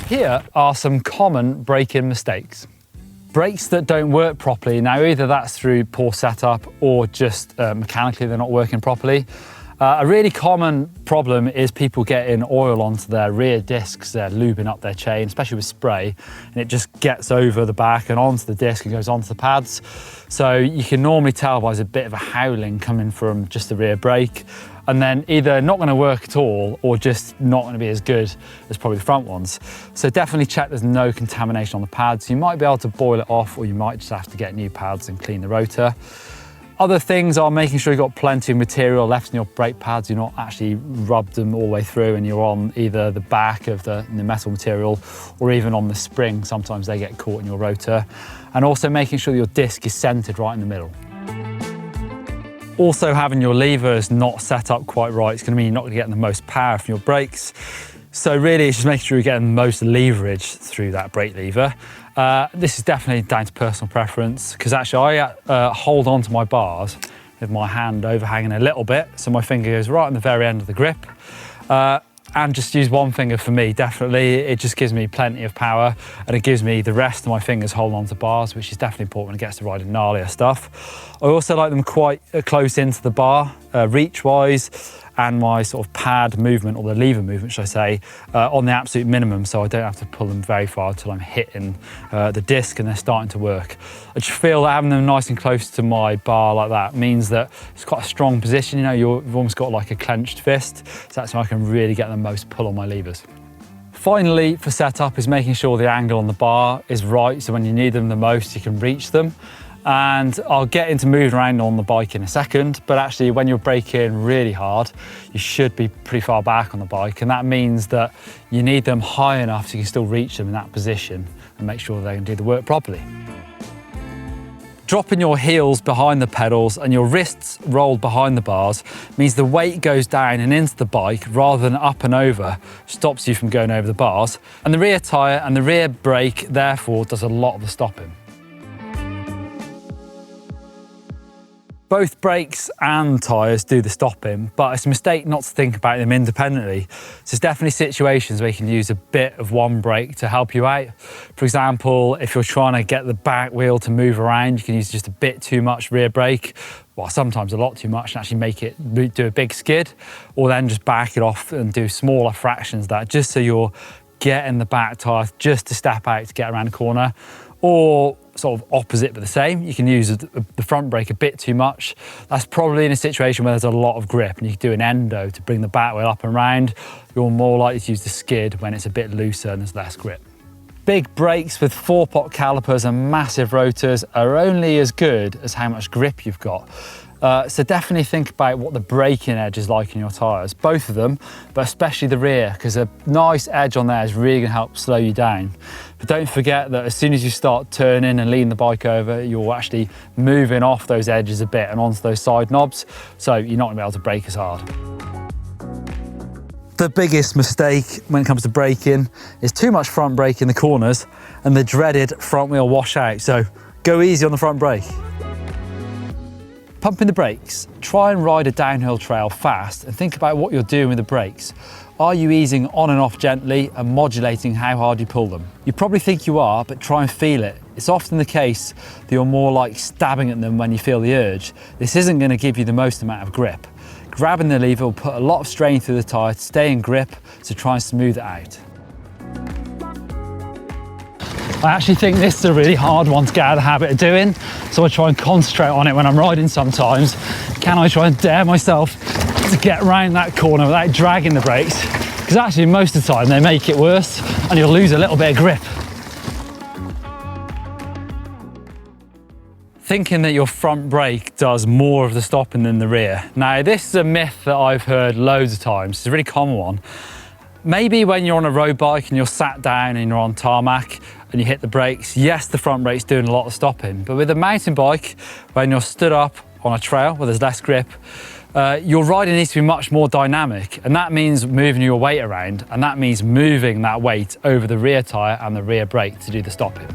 Here are some common braking mistakes. Brakes that don't work properly. Now, either that's through poor setup or just mechanically they're not working properly. A really common problem is people getting oil onto their rear discs. They're lubing up their chain, especially with spray, and it just gets over the back and onto the disc and goes onto the pads. So you can normally tell by there's a bit of a howling coming from just the rear brake, and then either not going to work at all or just not going to be as good as probably the front ones. So definitely check there's no contamination on the pads. You might be able to boil it off, or you might just have to get new pads and clean the rotor. Other things are making sure you've got plenty of material left in your brake pads. You're not actually rubbed them all the way through and you're on either the back of the metal material or even on the spring. Sometimes they get caught in your rotor. And also making sure your disc is centered right in the middle. Also, having your levers not set up quite right, it's going to mean you're not going to get the most power from your brakes. So really, it's just making sure you're getting the most leverage through that brake lever. This is definitely down to personal preference, because actually I hold on to my bars with my hand overhanging a little bit, so my finger goes right on the very end of the grip. And just use one finger for me, definitely. It just gives me plenty of power, and it gives me the rest of my fingers holding on to bars, which is definitely important when it gets to riding gnarlier stuff. I also like them quite close into the bar, reach-wise, and my sort of pad movement, or the lever movement, should I say, on the absolute minimum, so I don't have to pull them very far until I'm hitting the disc and they're starting to work. I just feel that having them nice and close to my bar like that means that it's quite a strong position. You know, you've almost got like a clenched fist, so that's how I can really get the most pull on my levers. Finally, for setup, is making sure the angle on the bar is right, so when you need them the most, you can reach them. And I'll get into moving around on the bike in a second, but actually when you're braking really hard, you should be pretty far back on the bike, and that means that you need them high enough so you can still reach them in that position and make sure they can do the work properly. Dropping your heels behind the pedals and your wrists rolled behind the bars means the weight goes down and into the bike rather than up and over, stops you from going over the bars. And the rear tyre and the rear brake therefore does a lot of the stopping. Both brakes and tyres do the stopping, but it's a mistake not to think about them independently. So there's definitely situations where you can use a bit of one brake to help you out. For example, if you're trying to get the back wheel to move around, you can use just a bit too much rear brake, well, sometimes a lot too much, and actually make it do a big skid, or then just back it off and do smaller fractions of that, just so you're getting the back tyre just to step out to get around the corner. Or sort of opposite but the same, you can use the front brake a bit too much. That's probably in a situation where there's a lot of grip and you can do an endo to bring the back wheel up and round. You're more likely to use the skid when it's a bit looser and there's less grip. Big brakes with 4-pot calipers and massive rotors are only as good as how much grip you've got. So definitely think about what the braking edge is like in your tyres, both of them, but especially the rear, because a nice edge on there is really going to help slow you down. But don't forget that as soon as you start turning and leaning the bike over, you're actually moving off those edges a bit and onto those side knobs, so you're not going to be able to brake as hard. The biggest mistake when it comes to braking is too much front brake in the corners and the dreaded front wheel washout, so go easy on the front brake. Pumping the brakes, try and ride a downhill trail fast and think about what you're doing with the brakes. Are you easing on and off gently and modulating how hard you pull them? You probably think you are, but try and feel it. It's often the case that you're more like stabbing at them when you feel the urge. This isn't going to give you the most amount of grip. Grabbing the lever will put a lot of strain through the tyre to stay in grip, so try and smooth it out. I actually think this is a really hard one to get out of the habit of doing, so I try and concentrate on it when I'm riding sometimes. Can I try and dare myself to get around that corner without dragging the brakes? Because actually most of the time they make it worse and you'll lose a little bit of grip. Thinking that your front brake does more of the stopping than the rear. Now this is a myth that I've heard loads of times. It's a really common one. Maybe when you're on a road bike and you're sat down and you're on tarmac and you hit the brakes, yes, the front brake's doing a lot of stopping. But with a mountain bike, when you're stood up on a trail where there's less grip, your riding needs to be much more dynamic. And that means moving your weight around, and that means moving that weight over the rear tyre and the rear brake to do the stopping.